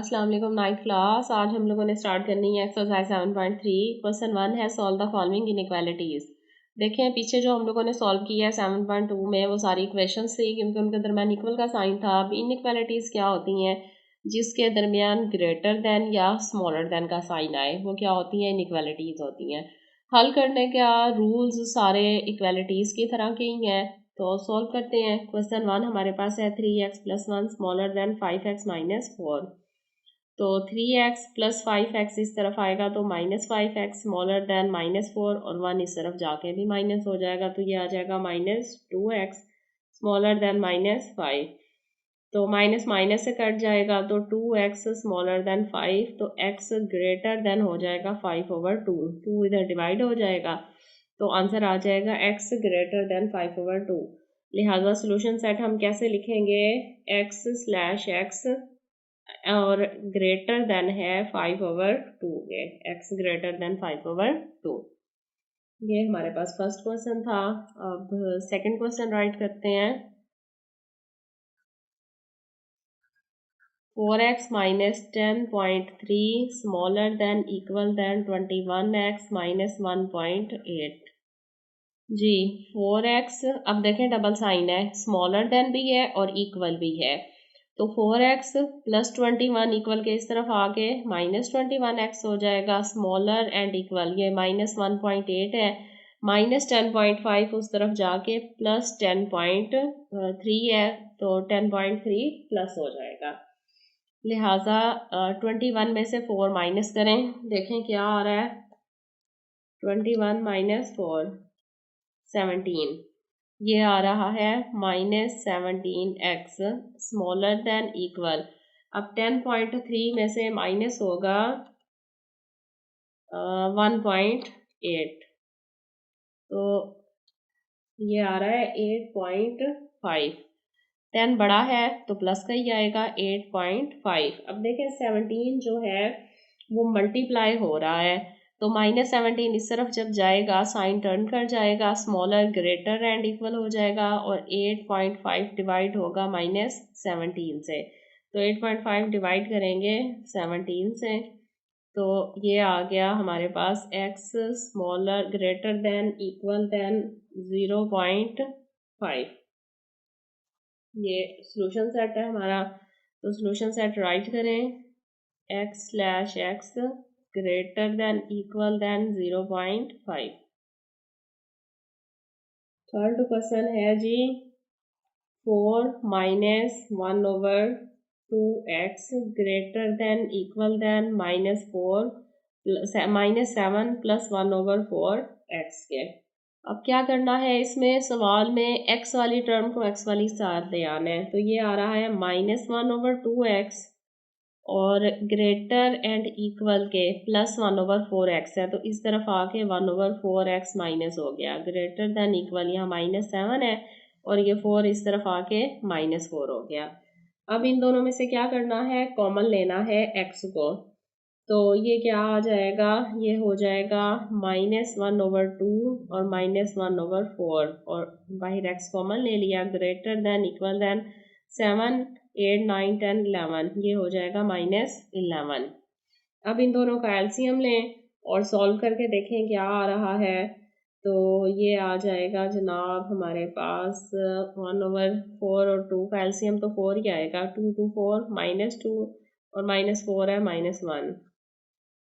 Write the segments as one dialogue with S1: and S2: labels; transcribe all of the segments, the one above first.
S1: अस्सलाम वालेकुम ninth class. आज हम लोगों ने स्टार्ट करनी है एक्सरसाइज 7.3। क्वेश्चन 1 है सॉल्व द फॉलोइंग इनइक्वालिटीज। देखें पीछे जो हम लोगों ने सॉल्व किया है 7.2 में वो सारी इक्वेशंस थी क्योंकि उनके दरमियान इक्वल का साइन था। अब इनइक्वालिटीज क्या होती हैं जिसके दरमियान ग्रेटर देन या स्मॉलर देन का साइन आए, वो क्या होती हैं? इनइक्वालिटीज होती हैं। हल करने का रूल्स सारे इक्वालिटीज की तरह के ही हैं, तो सॉल्व करते हैं। क्वेश्चन 1 हमारे पास है 3x+1 स्मॉलर देन 5x-4। तो 3x+5x इस तरफ आएगा तो -5x स्मॉलर देन -4 और 1 इस तरफ जाके भी माइनस हो जाएगा, तो ये आ जाएगा -2x स्मॉलर देन -5। तो माइनस माइनस से कट जाएगा तो 2x स्मॉलर देन 5, तो x ग्रेटर देन हो जाएगा 5/2। 2 इधर डिवाइड हो जाएगा तो आंसर आ जाएगा x ग्रेटर देन 5/2। लिहाजा सोल्यूशन सेट हम कैसे लिखेंगे? x/x और ग्रेटर देन है 5/2 के, x ग्रेटर देन 5/2। ये हमारे पास फर्स्ट क्वेश्चन था। अब सेकंड क्वेश्चन राइट करते हैं। 4x minus 10.3 smaller than equal than 21x minus 1.8। जी 4x, अब देखें डबल साइन है, स्मॉलर देन भी है और इक्वल भी है। तो 4x + 21 इक्वल के इस तरफ आके -21x हो जाएगा। स्मॉलर एंड इक्वल ये -1.8 है, -10.5 उस तरफ जाके +10.3 है, तो 10.3 प्लस हो जाएगा। लिहाजा 21 में से 4 माइनस करें, देखें क्या आ रहा है। 21 - 4 17, ये आ रहा है -17x स्मॉलर देन इक्वल। अब 10.3 में से माइनस होगा 1.8, तो ये आ रहा है 8.5। 10 बड़ा है तो प्लस का ही आएगा 8.5। अब देखें 17 जो है वो मल्टीप्लाई हो रहा है, तो -17 इस तरफ जब जाएगा साइन टर्न कर जाएगा, स्मॉलर ग्रेटर एंड इक्वल हो जाएगा और 8.5 डिवाइड होगा -17 से, तो 8.5 डिवाइड करेंगे 17 से, तो ये आ गया हमारे पास x smaller greater than equal than 0.5। ये सॉल्यूशन सेट है हमारा, तो सॉल्यूशन सेट राइट करें। x/x greater than equal than 0.5। Third question है जी 4 - 1/2x greater than equal than -7 + 1/4x के। अब क्या करना है इसमें, सवाल में x वाली टर्म को x वाली साथ ले आना है, तो ये आ रहा है -1/2x और ग्रेटर एंड इक्वल के +1/4x है, तो इस तरफ आके 1/4x माइनस हो गया। ग्रेटर देन इक्वल यहाँ -7 है और ये 4 इस तरफ आके -4 हो गया। अब इन दोनों में से क्या करना है, कॉमन लेना है x को, तो ये क्या आ जाएगा, ये हो जाएगा -1/2 और -1/4 और बाहर x कॉमन ले लिया। ग्रेटर देन इक्वल देन 7 8 9 10 11, ये हो जाएगा -11। अब इन दोनों का एलसीएम लें और सॉल्व करके देखें क्या आ रहा है, तो ये आ जाएगा जनाब हमारे पास 1/4 और 2 का एलसीएम तो 4 ही आएगा। 2 2 4 -2 और -4 है -1,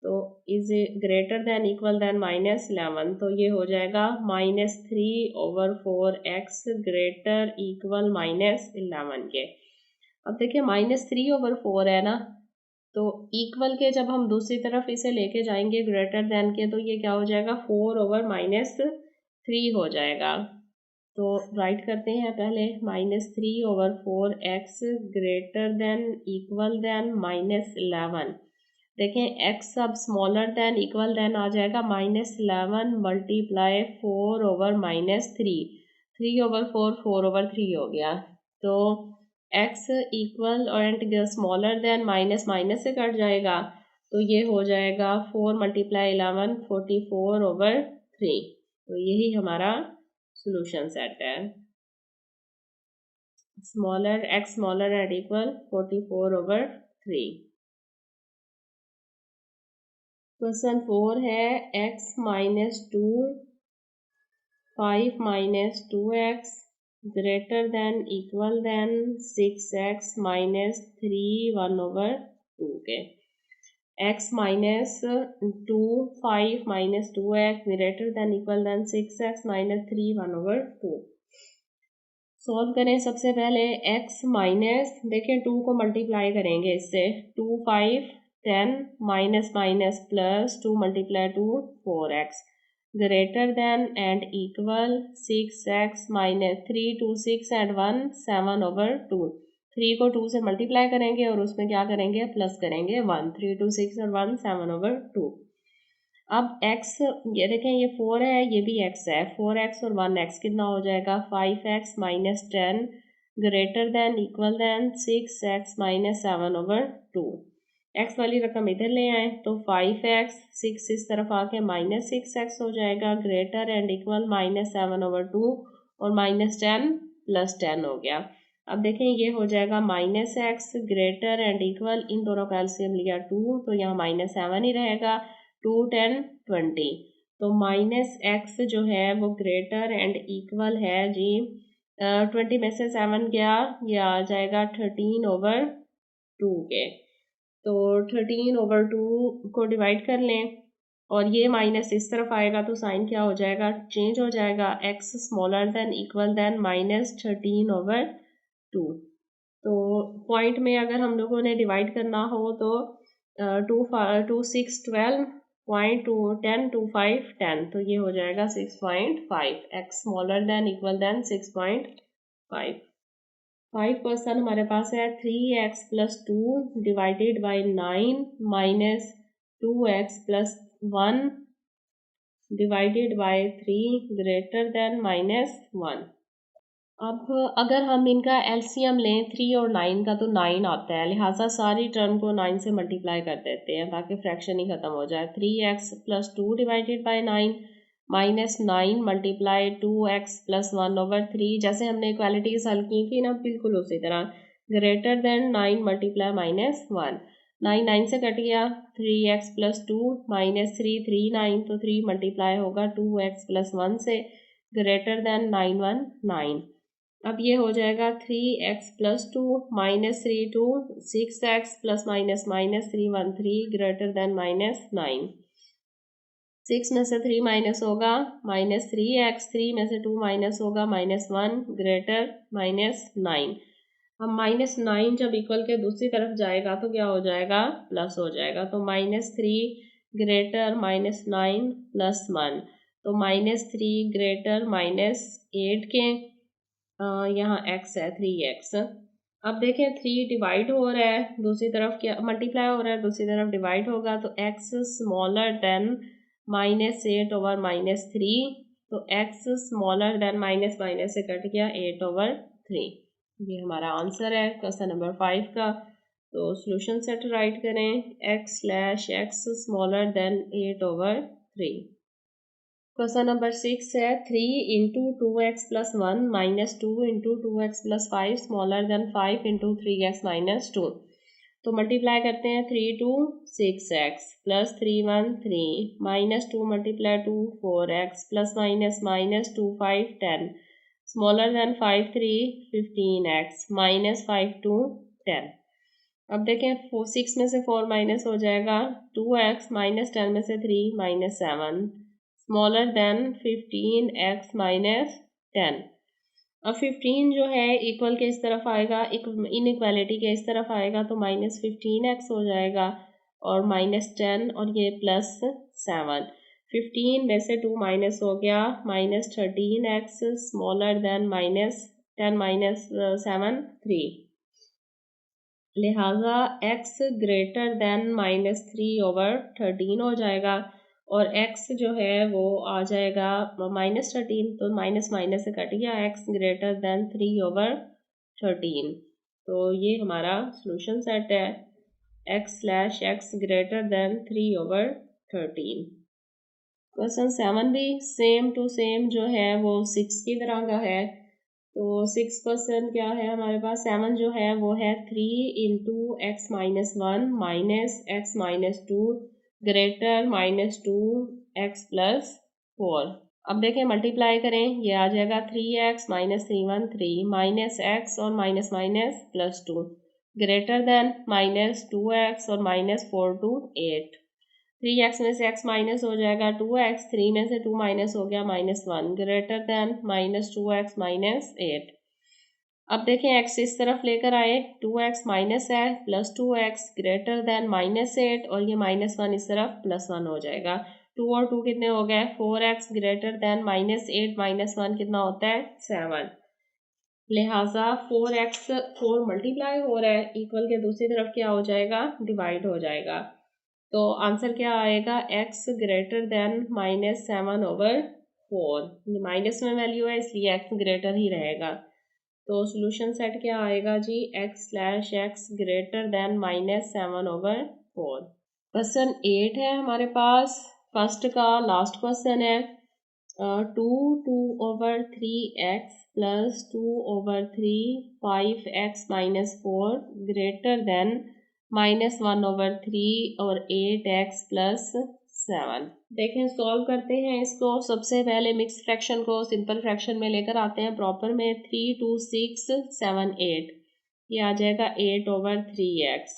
S1: तो is greater than equal than -11, तो ये हो जाएगा -3/4x ग्रेटर इक्वल -11 के। अब देखिए -3/4 है ना, तो इक्वल के जब हम दूसरी तरफ इसे लेके जाएंगे ग्रेटर देन के, तो ये क्या हो जाएगा 4/-3 हो जाएगा। तो राइट करते हैं पहले -3/4x greater than equal than -11। देखें x अब स्मॉलर देन इक्वल देन आ जाएगा -11 मल्टीप्लाई 4/-3, 3/4 4/3 हो गया, तो x equal and smaller than minus minus से कट जाएगा, तो ये हो जाएगा 4 × 11 44/3। तो यही हमारा सॉल्यूशन सेट है। Smaller x smaller and equal 44/3। Question 4 है x minus 2 5 minus 2x greater than equal than 6x minus 3 1/2 के x minus 2 5 minus 2x greater than equal than 6x minus 3 1/2। Solve करें। सबसे पहले x माइनस, देखें 2 को multiply करेंगे इससे, 2 5 10 minus minus plus 2 multiply 2 4x greater than and equal 6x minus 3 2 6 and 1 7/2। 3 को 2 से मल्टीप्लाई करेंगे और उसमें क्या करेंगे, प्लस करेंगे 1। 3 2 6 और 1 7/2। अब x, ये देखें ये 4 है, ये भी x है, 4x और 1x कितना हो जाएगा, 5x minus 10 greater than equal than 6x minus 7/2। x वाली रकम इधर ले आए तो 5x 6 इस तरफ आके माइनस 6x हो जाएगा ग्रेटर एंड इक्वल माइनस 7/2 और माइनस 10 प्लस 10 हो गया। अब देखें ये हो जाएगा minus x greater and equal, इन दोनों का एलसीएम लिया 2 तो यहाँ माइनस 7 ही रहेगा, 2 10 20। तो माइनस एक्स जो है वो ग्रेटर एंड इक्वल है जी 20 में से 7 गया, ये आ जाएगा 13/2 के। तो 13/2 को डिवाइड कर लें और ये माइनस इस तरफ आएगा तो साइन क्या हो जाएगा, चेंज हो जाएगा, x smaller than equal than minus 13/2। तो पॉइंट में अगर हम लोगों ने डिवाइड करना हो तो 2 6 12 0.2 10 2 5 10, तो ये हो जाएगा 6.5, x smaller than equal than 6.5। 5% हमारे पास है 3x plus 2 divided by 9 minus 2x plus 1 divided by 3 greater than minus 1। अब अगर हम इनका एलसीएम लें 3 और 9 का तो 9 आता है, लिहाजा सारी टर्म को 9 से मल्टीप्लाई कर देते हैं ताकि फ्रैक्शन ही खत्म हो जाए। 3x plus 2 divided by 9 minus 9 multiply 2x plus 1/3, जैसे हमने इक्वालिटीज हल की थी ना, बिल्कुल उसी तरह, ग्रेटर देन 9 मल्टीप्लाई माइनस 1। 9 9 से कट गया, 3x प्लस 2 माइनस 3 3 9, तो 3 मल्टीप्लाई होगा 2x प्लस 1 से, ग्रेटर देन 9 1 9। अब ये हो जाएगा 3x plus 2 minus 3 2 6x plus minus minus 3 1 3 greater than minus 9। 6 में से 3 माइनस होगा माइनस 3x, 3 में से 2 माइनस होगा माइनस 1 ग्रेटर माइनस 9। अब माइनस 9 जब इक्वल के दूसरी तरफ जाएगा तो क्या हो जाएगा, प्लस हो जाएगा, तो माइनस 3 ग्रेटर माइनस 9 प्लस 1, तो माइनस 3 ग्रेटर माइनस 8 के यहाँ x है 3x। अब देखें 3 डिवाइड हो रहा है, दूसरी तरफ क्या मल्टीप्लाई हो रहा है, दूसरी तरफ डिवाइड होगा, तो x स्मॉलर देन माइनस 8/-3, तो x smaller then minus minus से कट गया 8/3। ये हमारा आंसर है क्वेश्चन नंबर 5 का। तो सॉल्यूशन सेट राइट करें, x/x smaller than 8/3। Question number 6 है 3 into 2x plus 1 minus 2 into 2x plus 5 smaller than 5 into 3x minus 2। तो मल्टीप्लाई करते हैं, 3 2 6x plus 3 1 3 minus 2 multiply 2 4x plus minus minus 2 5 10 smaller than 5 3 15x minus 5 2 10। अब देखें 6 में से 4 minus हो जाएगा, 2x माइनस 10 में से 3 minus 7 smaller than 15x minus 10। अब 15 जो है इक्वल के इस तरफ आएगा, इनइक्वालिटी के इस तरफ आएगा, तो माइनस 15x हो जाएगा और माइनस 10 और ये प्लस 7। 15 में से 2 माइनस हो गया, minus 13x smaller than minus 10 minus 7 3, लिहाजा x ग्रेटर देन माइनस 3/13 हो जाएगा और x जो है वो आ जाएगा माइनस 13, तो माइनस माइनस से कट गया, x ग्रेटर देन 3/13। तो ये हमारा सॉल्यूशन सेट है, x/x ग्रेटर देन 3/13। क्वेश्चन 7 भी सेम टू सेम जो है वो 6 की तरह का है। तो 6% क्या है हमारे पास, 7 जो है वो है 3 into x minus 1 minus x minus 2 greater -2x+4। अब देखें मल्टीप्लाई करें, ये आ जाएगा 3x -3 माइनस एक्स और minus minus +2 greater then -2x और -4 to 8। 3x में से x माइनस हो जाएगा 2x, 3 में से 2 माइनस हो गया -1 ग्रेटर देन -2x -8। अब देखें x इस तरफ लेकर आए, 2x माइनस है प्लस 2x ग्रेटर देन -8 और ये -1 इस तरफ +1 हो जाएगा। 2 और 2 कितने हो गए 4x ग्रेटर देन -8 -1 कितना होता है 7। लिहाजा 4x 4 मल्टीप्लाई हो रहा है, इक्वल के दूसरी तरफ क्या हो जाएगा डिवाइड हो जाएगा। तो आंसर क्या आएगा x ग्रेटर देन -7/4। माइनस में वैल्यू है इसलिए x ग्रेटर ही रहेगा। तो सोल्यूशन सेट क्या आएगा जी x/x ग्रेटर देन -7/4। क्वेश्चन 8 है हमारे पास, फर्स्ट का लास्ट क्वेश्चन है। 2/3x plus 2/3 5x -4 greater than -1/3 और 8x + 7। देखें सॉल्व करते हैं इसको। सबसे पहले मिक्स फ्रैक्शन को सिंपल फ्रैक्शन में लेकर आते हैं प्रॉपर में। 3 2 6 7 8, ये आ जाएगा 8/3x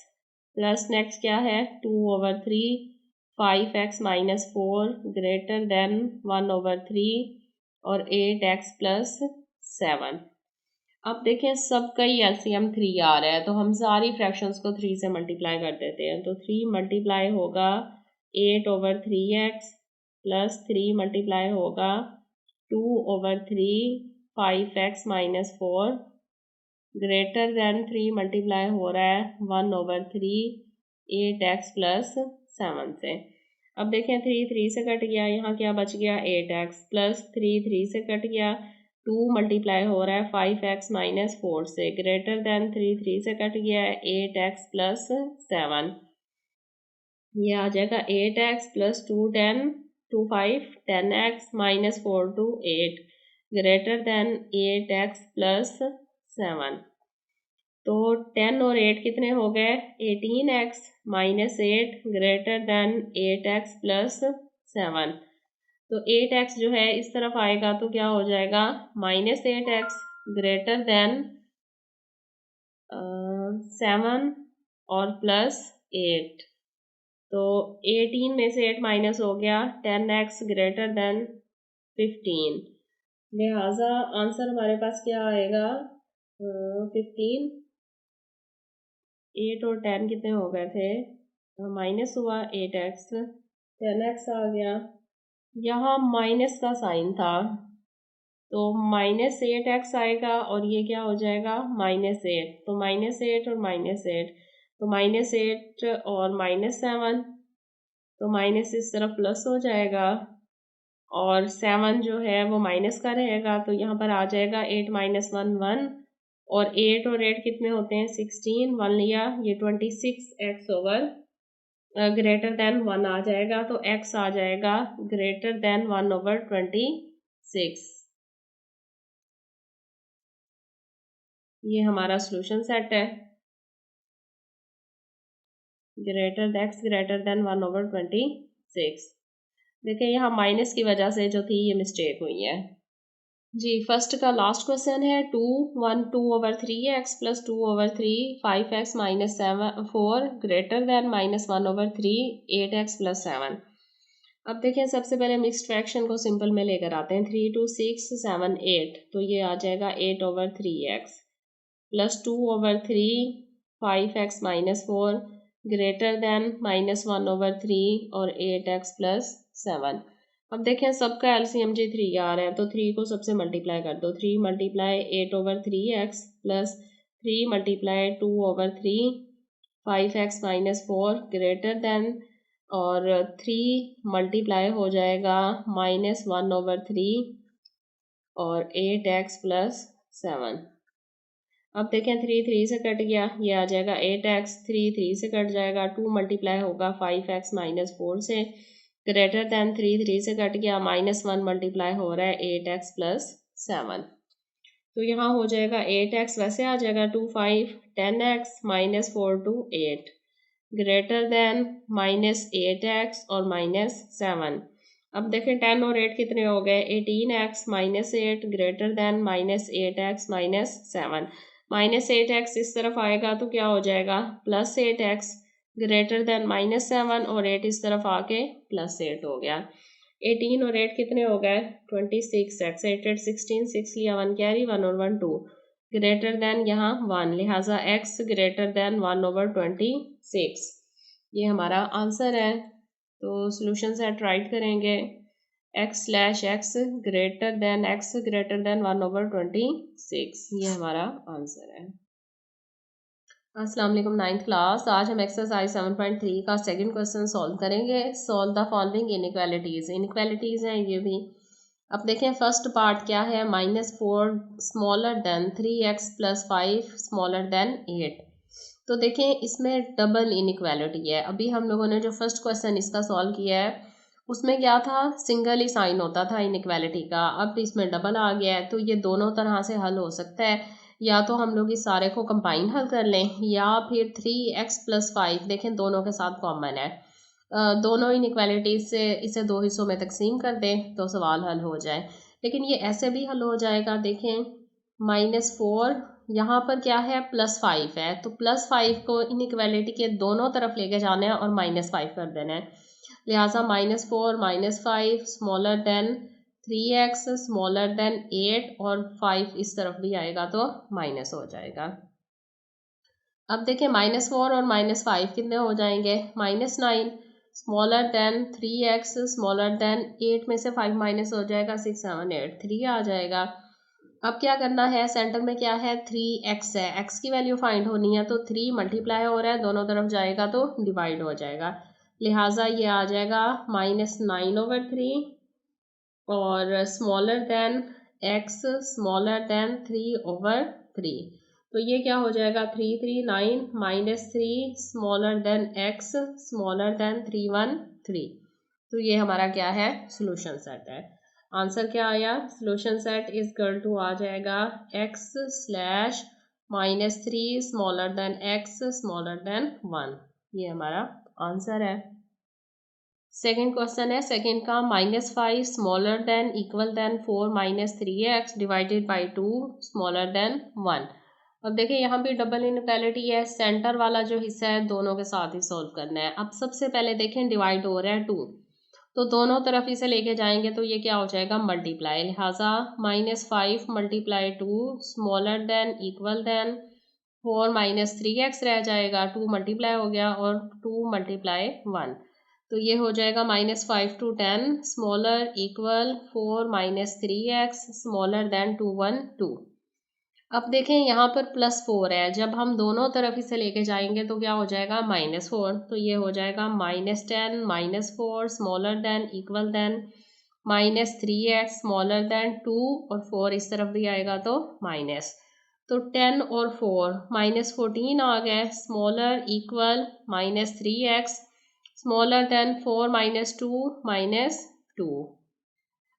S1: प्लस नेक्स्ट क्या है 2/3 5x -4 ग्रेटर देन 1/3 और 8x + 7। अब देखें सबका ही एलसीएम 3 आ रहा है, तो हम सारी फ्रैक्शंस को 3 से मल्टीप्लाई कर देते हैं। तो 3 मल्टीप्लाई होगा 8/3x प्लस 3 मल्टीप्लाई होगा 2/3 5x -4 ग्रेटर देन 3 मल्टीप्लाई हो रहा है 1/3 8x + 7 से। अब देखें 3 3 से कट गया, यहाँ क्या बच गया 8x प्लस 3 3 से कट गया 2 मल्टीप्लाई हो रहा है 5x -4 से ग्रेटर देन 3 3 से कट गया है 8x + 7। ये आ जाएगा 8x + 2 10 2 5 10x -4 to 8 greater than 8x + 7। तो 10 और 8 कितने हो गए 18x -8 ग्रेटर देन 8x + 7। तो 8x जो है इस तरफ आएगा तो क्या हो जाएगा -8x ग्रेटर देन 7 और +8। तो 18 में से 8 माइनस हो गया 10x ग्रेटर देन 15। लिहाजा आंसर हमारे पास क्या आएगा 15। 8 और 10 कितने हो गए थे माइनस हुआ 8x 10x आ गया, यहाँ माइनस का साइन था तो -8x आएगा और ये क्या हो जाएगा -8। तो -8 और -8 तो -8 और -7, तो माइनस इस तरफ प्लस हो जाएगा और 7 जो है वो माइनस का रहेगा। तो यहाँ पर आ जाएगा 8 - 1 1 और 8 और 8 कितने होते हैं 16, 1 लिया ये 26x ओवर ग्रेटर देन 1 आ जाएगा। तो x आ जाएगा ग्रेटर देन 1/26। ये हमारा सोल्यूशन सेट है x ग्रेटर देन 1/26। देखिए यहाँ माइनस की वजह से जो थी ये मिस्टेक हुई है जी। फर्स्ट का लास्ट क्वेश्चन है 2/3x plus 2/3 5x -4 greater than -1/3 8x + 7। अब देखें सबसे पहले मिक्स्ड फ्रैक्शन को सिंपल में लेकर आते हैं। 3 2 6 7 8, तो ये आ जाएगा 8/3x plus 2/3 5x -4 greater than -1/3 और 8x + 7। अब देखें सबका एलसीएम जी 3 आ रहा है, तो 3 को सबसे मल्टीप्लाई कर दो। 3 multiply 8/3x plus 3 multiply 2/3 5x -4 greater than और 3 मल्टीप्लाई हो जाएगा -1/3 और 8x + 7। अब देखें 3 3 से कट गया, ये आ जाएगा 8x, 3 3 से कट जाएगा 2 मल्टीप्लाई होगा 5x -4 से ग्रेटर देन 3 3 से कट गया -1 मल्टीप्लाई हो रहा है 8x + 7। तो यहाँ हो जाएगा 8x वैसे आ जाएगा 2 5 10x -4 to 8 greater than -8x और -7। अब देखें 10 और 8 कितने हो गए, 18x -8 greater than -8x -7। -8x इस तरफ आएगा तो क्या हो जाएगा, +8x ग्रेटर देन -7 और 8 इस तरफ आके +8 हो गया। 18 और 8 कितने हो गए, 26x, 8 8 16, 6 लिया 1 कैरी, 1 और 1 2 ग्रेटर देन यहाँ 1, लिहाजा x ग्रेटर देन 1/26। ये हमारा आंसर है। तो सोल्यूशन सेट राइट करेंगे, x/x greater then x greater then 1/26। ये हमारा आंसर है। अस्सलाम वालेकुम, 9th क्लास। आज हम एक्सरसाइज 7.3 का सेकंड क्वेश्चन सॉल्व करेंगे। Solve the following inequalities. Inequalities हैं ये भी। अब देखें फर्स्ट पार्ट क्या है, -4 smaller then 3x + 5 smaller then 8। तो देखें इसमें डबल इनइक्वालिटी है। अभी हम लोगों ने जो फर्स्ट क्वेश्चन इसका सॉल्व किया है उसमें क्या था, सिंगल ही साइन होता था इनइक्वालिटी का। अब इसमें डबल आ गया है, तो ये दोनों तरह से हल हो सकता है। या तो हम लोग इस सारे को कंबाइन हल कर लें, या फिर 3x + 5 देखें दोनों के साथ कॉमन है। दोनों इनइक्वालिटीज से इसे दो हिस्सों में तकसीम कर दें तो सवाल हल हो जाए। लेकिन ये ऐसे भी हल हो जाएगा। देखें -4 यहाँ पर क्या है, +5 है, तो +5 को इनइक्वालिटी के दोनों तरफ लेके जाना है और -5 कर देना है। लिहाजा -4 -5 smaller then 3x smaller then 8 और 5 इस तरफ भी आएगा तो माइनस हो जाएगा। अब देखिए -4 और -5 कितने हो जाएंगे, -9 smaller than 3x smaller then 8 में से 5 माइनस हो जाएगा, 6 7 8 3 आ जाएगा। अब क्या करना है, सेंटर में क्या है, 3x है, x की वैल्यू फाइंड होनी है, तो 3 मल्टीप्लाई हो रहा है, दोनों तरफ जाएगा तो डिवाइड हो जाएगा। लिहाजा ये आ जाएगा -9/3 और smaller than x smaller then 3/3। तो ये क्या हो जाएगा, 3 3 9 -3 smaller than x smaller then 3 1 3। तो ये हमारा क्या है, सोल्यूशन सेट है। आंसर क्या आया, solution set is equal to आ जाएगा x/-3 smaller than x smaller than 1। ये हमारा आंसर है। सेकेंड क्वेश्चन है सेकेंड का, -5 smaller than equal than 4 -3x divided by 2 smaller than 1। अब देखिए यहाँ भी डबल इनइक्वालिटी है, सेंटर वाला जो हिस्सा है दोनों के साथ ही सॉल्व करना है। अब सबसे पहले देखें डिवाइड हो रहा है 2, तो दोनों तरफ इसे लेके जाएंगे तो ये क्या हो जाएगा, मल्टीप्लाई। लिहाजा -5 × 2 smaller than equal than 4 -3x रह जाएगा, 2 मल्टीप्लाई हो गया और 2 × 1, तो ये हो जाएगा -5 to 10 smaller equal 4 -3x smaller than 2 1 2। अब देखें यहाँ पर +4 है, जब हम दोनों तरफ इसे लेके जाएंगे तो क्या हो जाएगा, -4, तो ये हो जाएगा -10 -4 smaller than equal than -3x smaller than 2 और 4 इस तरफ भी आएगा तो माइनस, तो 10 और 4 -14 आ गए, smaller equal -3x smaller than 4 -2 -2।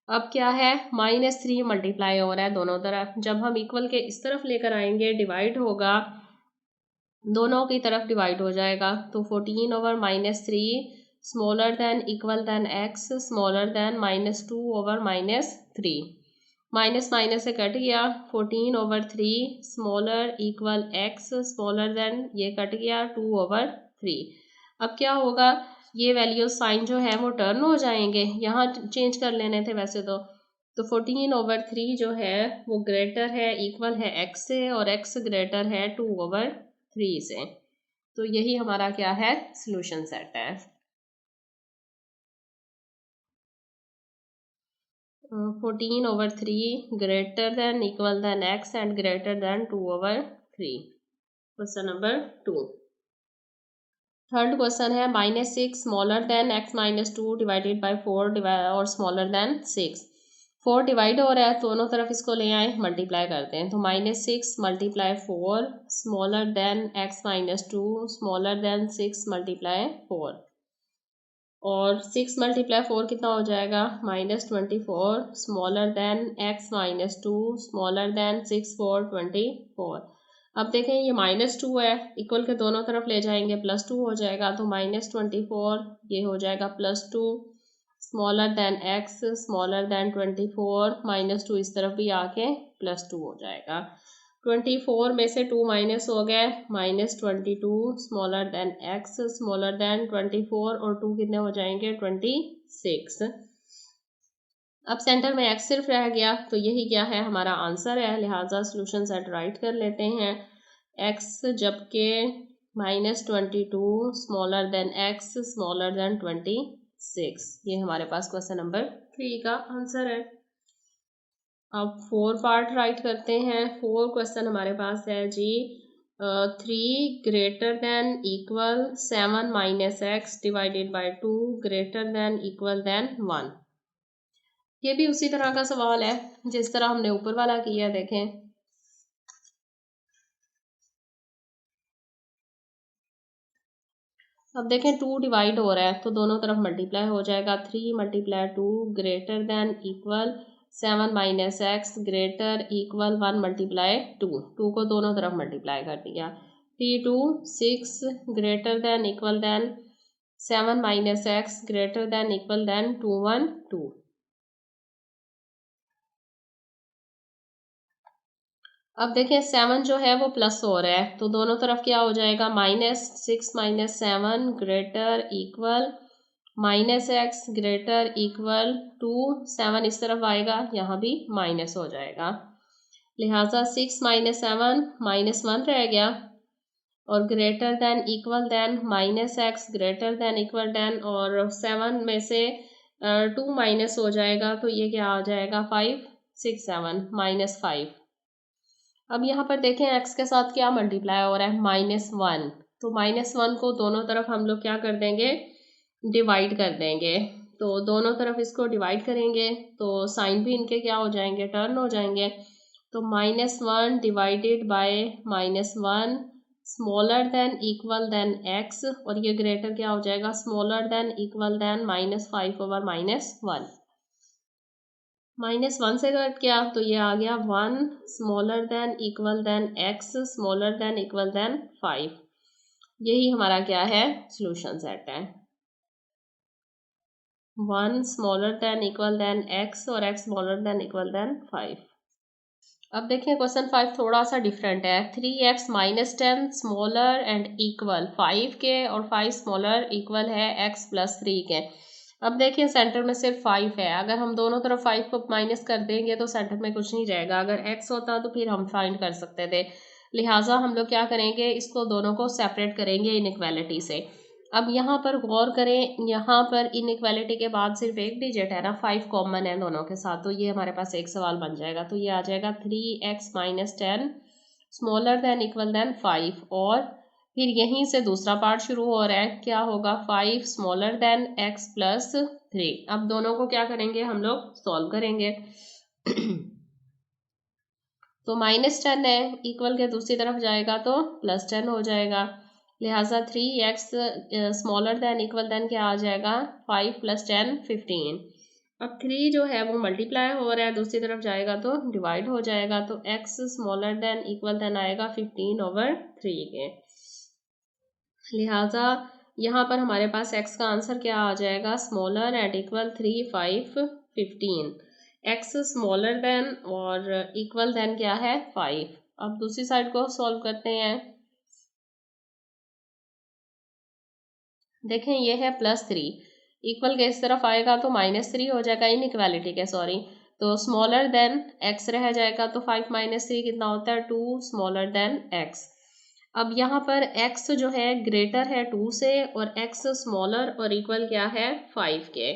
S1: अब क्या है, -3 मल्टीप्लाई हो रहा है दोनों तरफ, जब हम इक्वल के इस तरफ लेकर आएंगे डिवाइड होगा, दोनों की तरफ डिवाइड हो जाएगा, तो 14/-3 smaller than equal than x smaller than -2/-3। Minus minus से कट गया, 14/3 smaller equal x smaller than ये कट गया 2/3। अब क्या होगा, ये वैल्यू साइन जो है वो टर्न हो जाएंगे, यहाँ चेंज कर लेने थे वैसे तो 14/3 जो है वो ग्रेटर है इक्वल है x से और x ग्रेटर है 2/3 से। तो यही हमारा क्या है, सोल्यूशन सेट है। 14/3 greater than equal than x and greater than 2/3। Question number 2। Third question है -6 smaller than x -2 divided by 4 और स्मॉलर देन 6। 4 डिवाइड हो रहा है, दोनों तरफ इसको ले आए मल्टीप्लाई करते हैं, तो -6 × 4 smaller than x -2 smaller then 6 × 4 और 6 × 4 कितना हो जाएगा, -24 smaller than x -2 smaller then 6 4 24। अब देखें ये -2 है, इक्वल के दोनों तरफ ले जाएंगे +2 हो जाएगा, तो -24 ये हो जाएगा +2, smaller than x smaller then 24, -2 इस तरफ भी आके +2 हो जाएगा। 24 में से 2 माइनस हो गए, -22 smaller than x smaller then 24, और 2 कितने हो जाएंगे 26। अब सेंटर में x सिर्फ रह गया, तो यही क्या है हमारा आंसर है, लिहाजा सोल्यूशन सेट राइट कर लेते हैं। x जबकि -22 smaller than x smaller then 26, ये हमारे पास क्वेश्चन नंबर 3 का आंसर है। अब 4 पार्ट राइट करते हैं। 4 क्वेश्चन हमारे पास है जी, 3 greater than equal 7 minus X divided by 2 greater than equal than 1। ये भी उसी तरह का सवाल है जिस तरह हमने ऊपर वाला किया, देखें। अब देखें 2 डिवाइड हो रहा है तो दोनों तरफ मल्टीप्लाई हो जाएगा, 3 multiply 2 greater than equal 7 minus X greater equal 1 multiply 2 को दोनों तरफ मल्टीप्लाई कर दिया, 3 2 6 greater than equal than 7 minus X greater than equal than 2 1 2। अब देखिए 7 जो है वो प्लस हो रहा है तो दोनों तरफ क्या हो जाएगा, -6 minus 7 greater equal -x greater equal 2, 7 इस तरफ आएगा, यहाँ भी माइनस हो जाएगा, लिहाजा 6 माइनस 7 -1 रह गया, और greater than equal than -x greater than equal than, और 7 में से 2 माइनस हो जाएगा तो ये क्या आ जाएगा 5 6 7 -5। अब यहाँ पर देखें x के साथ क्या मल्टीप्लाई हो रहा है, -1, तो -1 को दोनों तरफ हम लोग क्या कर देंगे, डिवाइड कर देंगे, तो दोनों तरफ इसको डिवाइड करेंगे तो साइन भी इनके क्या हो जाएंगे, टर्न हो जाएंगे, तो -1 divided by -1 smaller than equal than x, और ये ग्रेटर क्या हो जाएगा, smaller than equal than -5 over -1, -1 से कट किया तो ये आ गया 1 smaller than equal than x smaller than equal than 5। यही हमारा क्या है, सॉल्यूशन सेट है, 1 smaller than equal than x और x smaller than equal than 5। अब देखिए क्वेश्चन 5 थोड़ा सा डिफरेंट है, 3x minus 10 smaller and equal 5 के, और 5 स्मॉलर इक्वल है x प्लस 3 के। अब देखिए सेंटर में सिर्फ 5 है, अगर हम दोनों तरफ 5 को माइनस कर देंगे तो सेंटर में कुछ नहीं रहेगा, अगर x होता तो फिर हम फाइंड कर सकते थे, लिहाजा हम लोग क्या करेंगे, इसको दोनों को सेपरेट करेंगे इनइक्वालिटी से। अब यहाँ पर गौर करें, यहाँ पर इनइक्वालिटी के बाद सिर्फ एक डिजिट है ना, 5 कॉमन है दोनों के साथ, तो ये हमारे पास एक सवाल बन जाएगा, तो ये आ जाएगा 3x minus 10 smaller than equal than 5, और फिर यहीं से दूसरा पार्ट शुरू हो रहा है, क्या होगा 5 स्मॉलर देन x प्लस 3। अब दोनों को क्या करेंगे, हम लोग सॉल्व करेंगे तो -10 है, इक्वल के दूसरी तरफ जाएगा तो +10 हो जाएगा, लिहाजा 3x smaller than equal then क्या आ जाएगा, 5 + 10 15। अब 3 जो है वो मल्टीप्लाई हो रहा है, दूसरी तरफ जाएगा तो डिवाइड हो जाएगा, तो x smaller than equal than आएगा 15/3 के, लिहाजा यहाँ पर हमारे पास x का आंसर क्या आ जाएगा, smaller and equal 3 5 15, x smaller then और इक्वल देन क्या है 5। अब दूसरी साइड को सॉल्व करते हैं, देखें ये है +3, इक्वल के इस तरफ आएगा तो -3 हो जाएगा, इनइक्वालिटी के सॉरी, तो स्मॉलर देन x रह जाएगा, तो 5 - 3 कितना होता है 2 स्मॉलर देन x। अब यहाँ पर x जो है ग्रेटर है 2 से, और x स्मॉलर और इक्वल क्या है 5 के,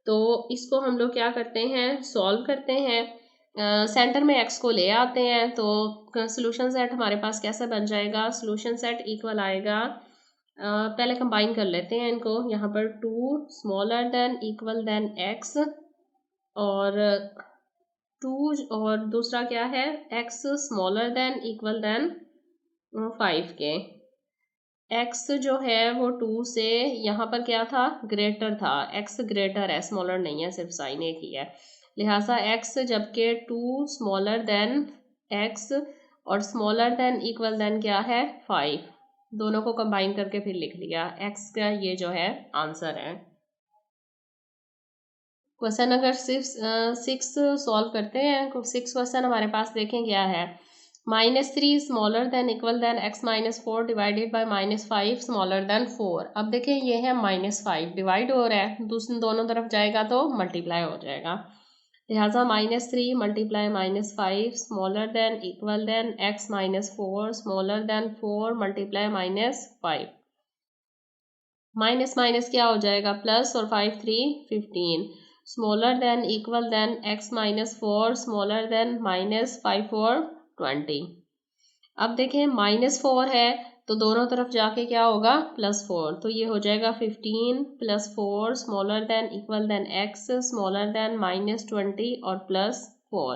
S1: तो इसको हम लोग क्या करते हैं, सॉल्व करते हैं, सेंटर में x को ले आते हैं, तो सोल्यूशन सेट हमारे पास कैसे बन जाएगा, सोल्यूशन सेट इक्वल आएगा, पहले कंबाइन कर लेते हैं इनको, यहाँ पर 2 smaller than equal than x, और 2 और दूसरा क्या है x smaller than equal than 5 के, x जो है वो 2 से यहाँ पर क्या था, ग्रेटर था, x ग्रेटर है, स्मॉलर नहीं है, सिर्फ साइन एक ही है, लिहाजा x जबकि 2 स्मॉलर देन x, और स्मॉलर देन इक्वल देन क्या है 5, दोनों को कंबाइन करके फिर लिख लिया। एक्स का ये जो है आंसर है। क्वेश्चन अगर सिक्स सॉल्व करते हैं तो 6 क्वेश्चन हमारे पास देखें क्या है। -3 smaller than equal than x -4 divided by -5 smaller than 4। अब देखें ये है -5 डिवाइड हो रहा है, दूसरी दोनों तरफ जाएगा तो मल्टीप्लाई हो जाएगा, लिहाजा -3 multiply -5 smaller than equal than x -4 smaller than 4 multiply -5, minus minus क्या हो जाएगा प्लस, और 5 3 15 smaller than equal than x -4 smaller than -5 4 20। अब देखें -4 है तो दोनों तरफ जाके क्या होगा +4, तो ये हो जाएगा 15 +4 smaller than equal than x smaller than -20 और +4,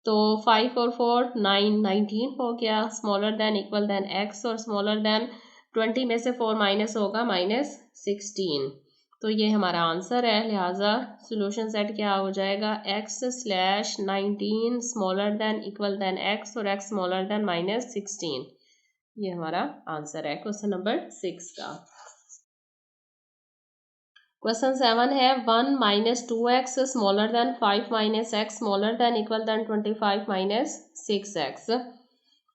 S1: तो 5 और 4 9 19 हो गया, smaller than equal than x और स्मॉलर देन 20 में से 4 माइनस होगा -16, तो ये हमारा आंसर है। लिहाजा सोल्यूशन सेट क्या हो जाएगा x/19 smaller than equal than x और x स्मॉलर देन -16, ये हमारा आंसर है क्वेश्चन नंबर 6 का। क्वेश्चन 7 है 1 - 2x smaller than 5 - x smaller than equal than 25 - 6x।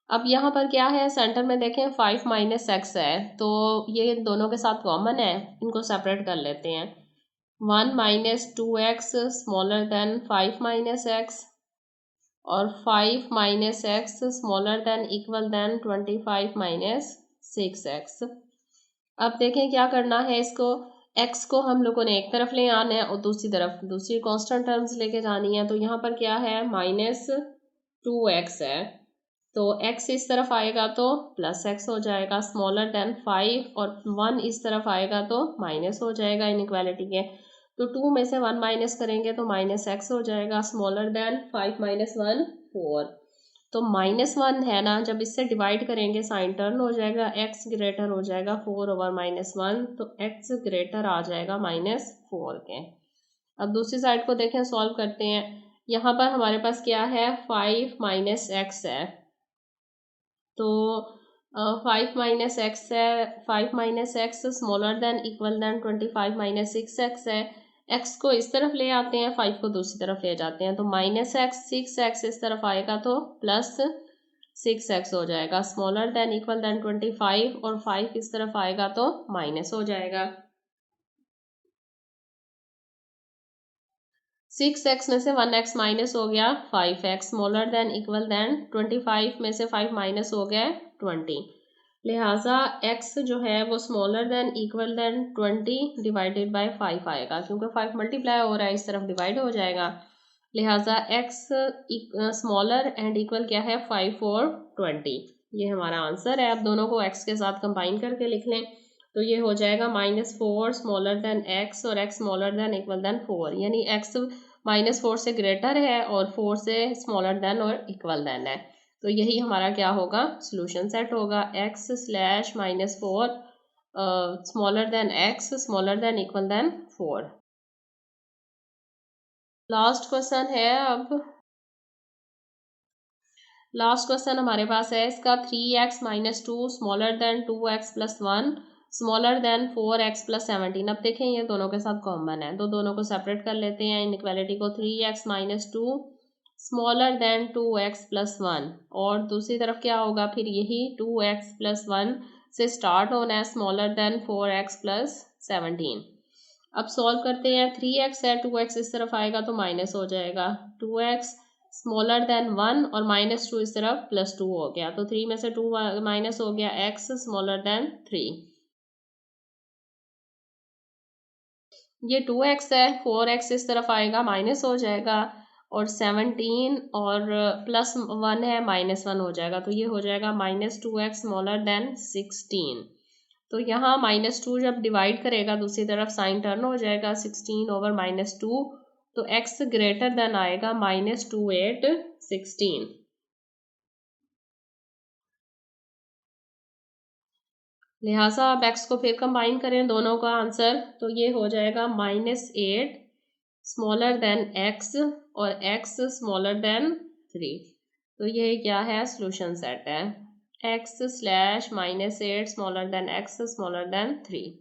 S1: अब यहाँ पर क्या है, सेंटर में देखें 5 - x है, तो ये दोनों के साथ कॉमन है, इनको सेपरेट कर लेते हैं। 1 - 2x स्मॉलर देन 5 - x और 5 - x smaller than equal than 25 - 6x। अब देखें क्या करना है, इसको x को हम लोगों ने एक तरफ ले आना है और दूसरी तरफ दूसरी कांस्टेंट टर्म्स लेके जानी है, तो यहाँ पर क्या है -2x है, तो x इस तरफ आएगा तो +x हो जाएगा स्मॉलर देन 5, और 1 इस तरफ आएगा तो माइनस हो जाएगा इनइक्वालिटी के, तो 2 में से 1 माइनस करेंगे तो -x हो जाएगा स्मॉलर देन 5 - 1 4, तो -1 है ना, जब इससे डिवाइड करेंगे साइन टर्न हो जाएगा, x ग्रेटर हो जाएगा 4/-1, तो x ग्रेटर आ जाएगा -4 के। अब दूसरी साइड को देखें, सॉल्व करते हैं। यहाँ पर हमारे पास क्या है 5 - x है, तो 5 - x है, 5 - x smaller than equal than 25 - 6x है। x को इस तरफ ले आते हैं, 5 को दूसरी तरफ ले जाते हैं, तो -x 6x इस तरफ आएगा तो +6x हो जाएगा स्मॉलर देन इक्वल देन 25, और 5 इस तरफ आएगा तो माइनस हो जाएगा। 6x में से 1x माइनस हो गया 5x smaller than equal than 25 में से 5 माइनस हो गया 20, लिहाजा x जो है वो smaller than equal than 20 divided by 5 आएगा, क्योंकि 5 मल्टीप्लाई हो रहा है इस तरफ डिवाइड हो जाएगा, लिहाजा x स्मॉलर एंड इक्वल क्या है 5 और 20, ये हमारा आंसर है। अब दोनों को x के साथ कंबाइन करके लिख लें, तो ये हो जाएगा -4 स्मॉलर देन x और x smaller than equal than 4, यानी x -4 से ग्रेटर है और 4 से स्मॉलर देन और इक्वल देन है, तो यही हमारा क्या होगा सोल्यूशन सेट होगा x/-4 smaller than x smaller than equal than 4। Last question है, अब लास्ट क्वेश्चन हमारे पास है इसका 3x - 2 smaller then 2x + 1 smaller then 4x + 17। अब देखें ये दोनों के साथ कॉमन है, तो दोनों को सेपरेट कर लेते हैं इनइक्वालिटी को। 3x - 2 स्मॉलर देन 2x + 1, और दूसरी तरफ क्या होगा फिर यही 2x + 1 से स्टार्ट होना है स्मॉलर देन 4x + 17। अब सॉल्व करते हैं, 3x है 2x इस तरफ आएगा तो माइनस हो जाएगा, 2x स्मॉलर देन 1 और -2 इस तरफ +2 हो गया, तो 3 में से 2 माइनस हो गया, x स्मॉलर देन 3, ये 2x है, 4x इस तरफ आएगा माइनस हो जाएगा, और 17 और +1 है -1 हो जाएगा, तो ये हो जाएगा -2x स्मॉलर देन 16, तो यहाँ -2 जब डिवाइड करेगा दूसरी तरफ साइन टर्न हो जाएगा 16/-2, तो x ग्रेटर देन आएगा -2 8 16, लिहाजा आप x को फिर कंबाइन करें दोनों का आंसर, तो ये हो जाएगा -8 स्मॉलर देन x और x स्मॉलर देन 3। तो ये क्या है, सोल्यूशन सेट है। x/-8 smaller than x smaller then 3।